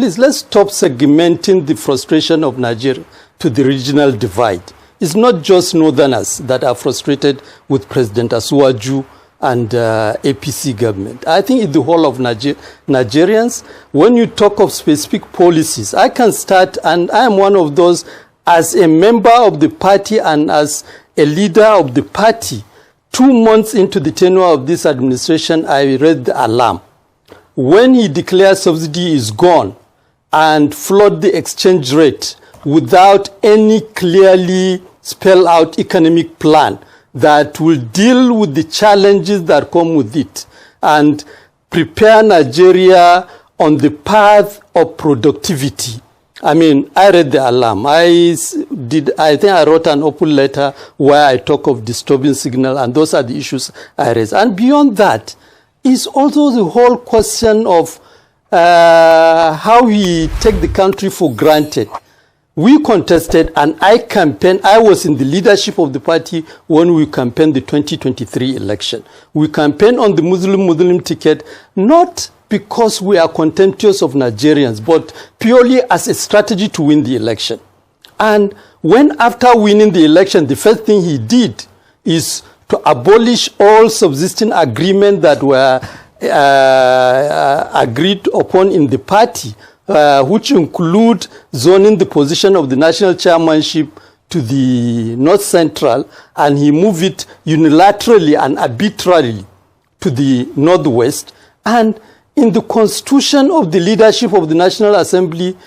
please, let's stop segmenting the frustration of Nigeria to the regional divide. It's not just northerners that are frustrated with President Asuwaju and APC government. I think it's the whole of Nigerians. When you talk of specific policies, I can start, and I am one of those, as a member of the party and as a leader of the party. 2 months into the tenure of this administration, I read the alarm. When he declared subsidy is gone and flood the exchange rate without any clearly spelled out economic plan that will deal with the challenges that come with it and prepare Nigeria on the path of productivity. I mean, I read the alarm. I think I wrote an open letter where I talk of disturbing signal, and those are the issues I raised. And beyond that is also the whole question of how we take the country for granted. We contested, and I campaigned. I was in the leadership of the party when we campaigned the 2023 election. We campaigned on the Muslim ticket, not because we are contemptuous of Nigerians, but purely as a strategy to win the election. And when after winning the election, the first thing he did is to abolish all subsisting agreements that were agreed upon in the party, which include zoning the position of the national chairmanship to the North Central, and he moved it unilaterally and arbitrarily to the Northwest. And in the constitution of the leadership of the National Assembly,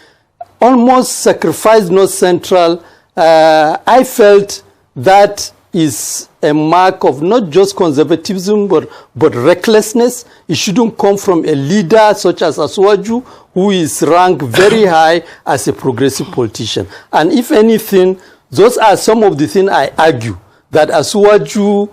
almost sacrificed North Central. I felt that is a mark of not just conservatism, but recklessness. It shouldn't come from a leader such as Asuwaju, who is ranked very high as a progressive politician. And if anything, those are some of the things I argue, that Asuwaju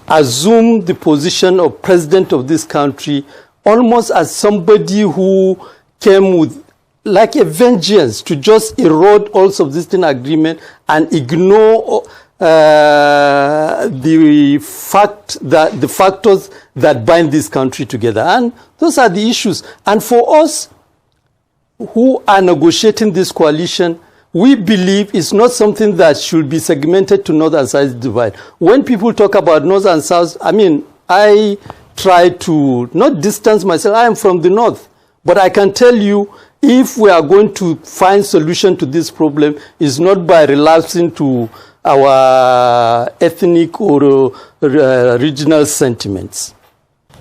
assumed the position of president of this country almost as somebody who came with like a vengeance to just erode all subsisting agreement and ignore the factors that bind this country together. And those are the issues. And for us who are negotiating this coalition, we believe it's not something that should be segmented to North and South divide. When people talk about North and South, I mean, I try to not distance myself. I am from the North. But I can tell you, if we are going to find solution to this problem, it's not by relapsing to our ethnic or regional sentiments.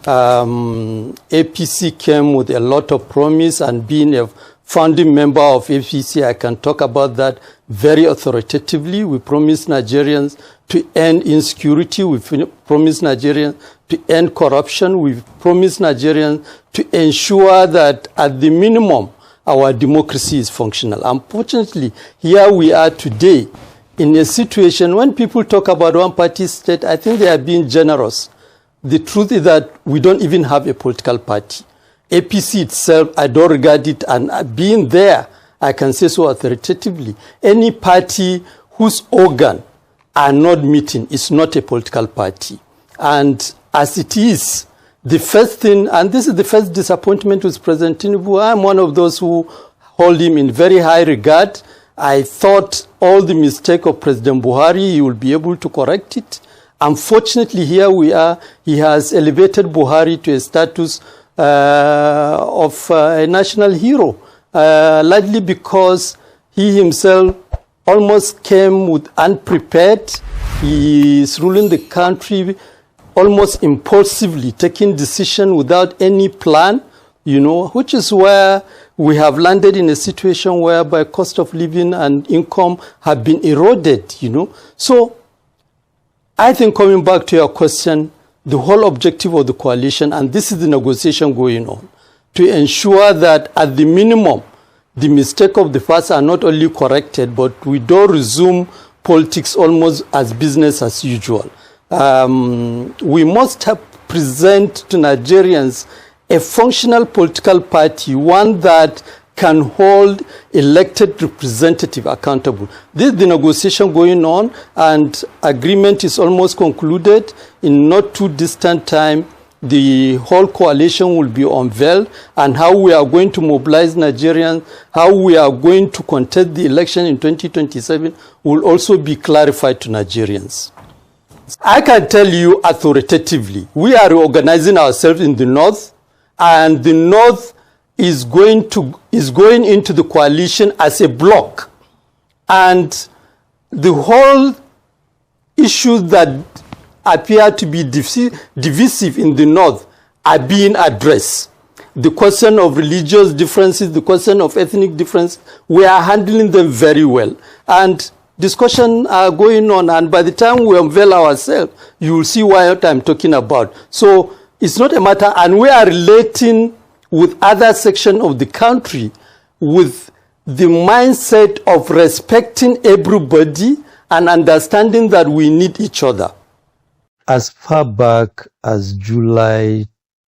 APC came with a lot of promise, and being a founding member of APC, I can talk about that very authoritatively. We promised Nigerians to end insecurity. We promised Nigerians to end corruption. We promised Nigerians to ensure that at the minimum, our democracy is functional. Unfortunately, here we are today in a situation when people talk about one-party state, I think they are being generous. The truth is that we don't even have a political party. APC itself, I don't regard it, and being there, I can say so authoritatively. Any party whose organ are not meeting is not a political party. And as it is, the first thing, and this is the first disappointment with President Tinubu, I'm one of those who hold him in very high regard. I thought all the mistake of President Buhari, he will be able to correct it. Unfortunately, here we are, he has elevated Buhari to a status of a national hero, largely because he himself almost came with unprepared. He is ruling the country almost impulsively, taking decision without any plan, which is where we have landed in a situation whereby cost of living and income have been eroded, So I think, coming back to your question, the whole objective of the coalition, and this is the negotiation going on, to ensure that at the minimum, the mistake of the past are not only corrected, but we don't resume politics almost as business as usual. We must present to Nigerians a functional political party, one that can hold elected representative accountable. This is the negotiation going on, and agreement is almost concluded. In not too distant time, the whole coalition will be unveiled, and how we are going to mobilize Nigerians, how we are going to contest the election in 2027 will also be clarified to Nigerians. I can tell you authoritatively, we are reorganizing ourselves in the North, and the North is going into the coalition as a bloc. And the whole issues that appear to be divisive in the North are being addressed. The question of religious differences, the question of ethnic difference, we are handling them very well. And discussions are going on, and by the time we unveil ourselves, you will see what I'm talking about. So it's not a matter, and we are relating with other sections of the country with the mindset of respecting everybody and understanding that we need each other. As far back as July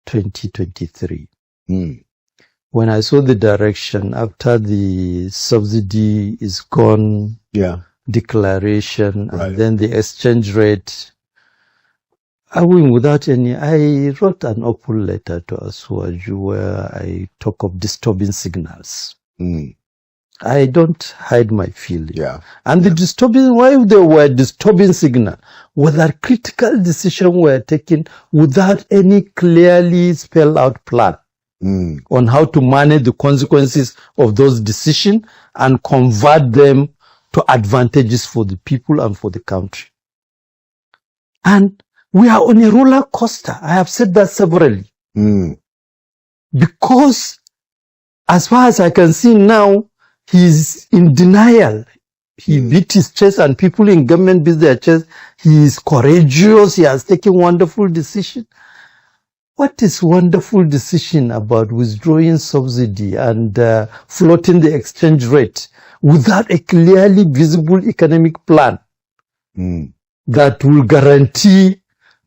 2023, when I saw the direction after the subsidy is gone, declaration, and then the exchange rate, I wrote an open letter to Asuwaju where I talk of disturbing signals. I don't hide my feeling. And the disturbing, why there were disturbing signals, was that critical decisions were taken without any clearly spelled out plan on how to manage the consequences of those decisions and convert them to advantages for the people and for the country. And we are on a roller coaster. I have said that severally. Because as far as I can see now, he's in denial. He beat his chest, and people in government beat their chest. He is courageous. He has taken wonderful decision. What is wonderful decision about withdrawing subsidy and floating the exchange rate without a clearly visible economic plan that will guarantee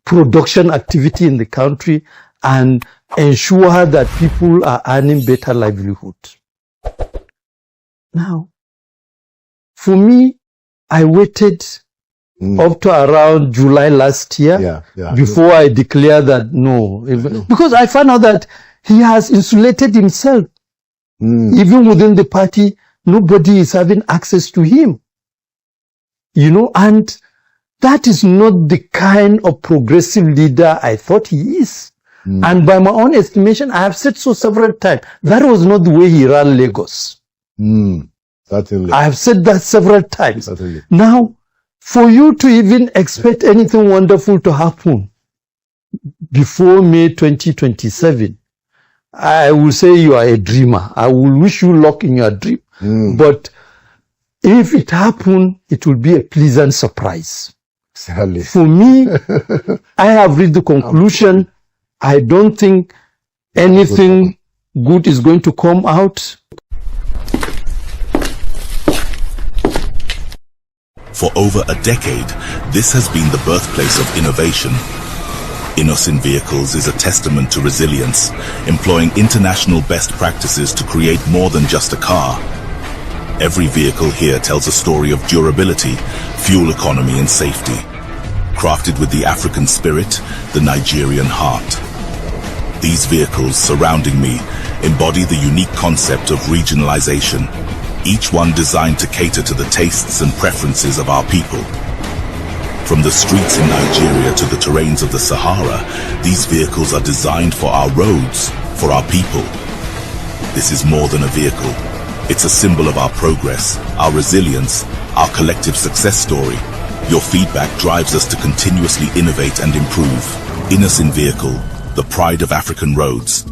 production activity in the country and ensure that people are earning better livelihood? Now, for me, I waited up to around July last year before I declared that no. Because I found out that he has insulated himself. Even within the party, nobody is having access to him. And that is not the kind of progressive leader I thought he is. And by my own estimation, I have said so several times, that was not the way he ran Lagos. Certainly. I have said that several times. Certainly. Now, for you to even expect anything wonderful to happen before May 2027, I will say you are a dreamer. I will wish you luck in your dream. But if it happens, it will be a pleasant surprise. Certainly. For me, I have reached the conclusion, I don't think anything good is going to come out. For over a decade, this has been the birthplace of innovation. Innocent Vehicles is a testament to resilience, employing international best practices to create more than just a car. Every vehicle here tells a story of durability, fuel economy, and safety. Crafted with the African spirit, the Nigerian heart. These vehicles surrounding me embody the unique concept of regionalization, each one designed to cater to the tastes and preferences of our people. From the streets in Nigeria to the terrains of the Sahara, these vehicles are designed for our roads, for our people. This is more than a vehicle. It's a symbol of our progress, our resilience, our collective success story. Your feedback drives us to continuously innovate and improve. Innocent Vehicle, the pride of African roads.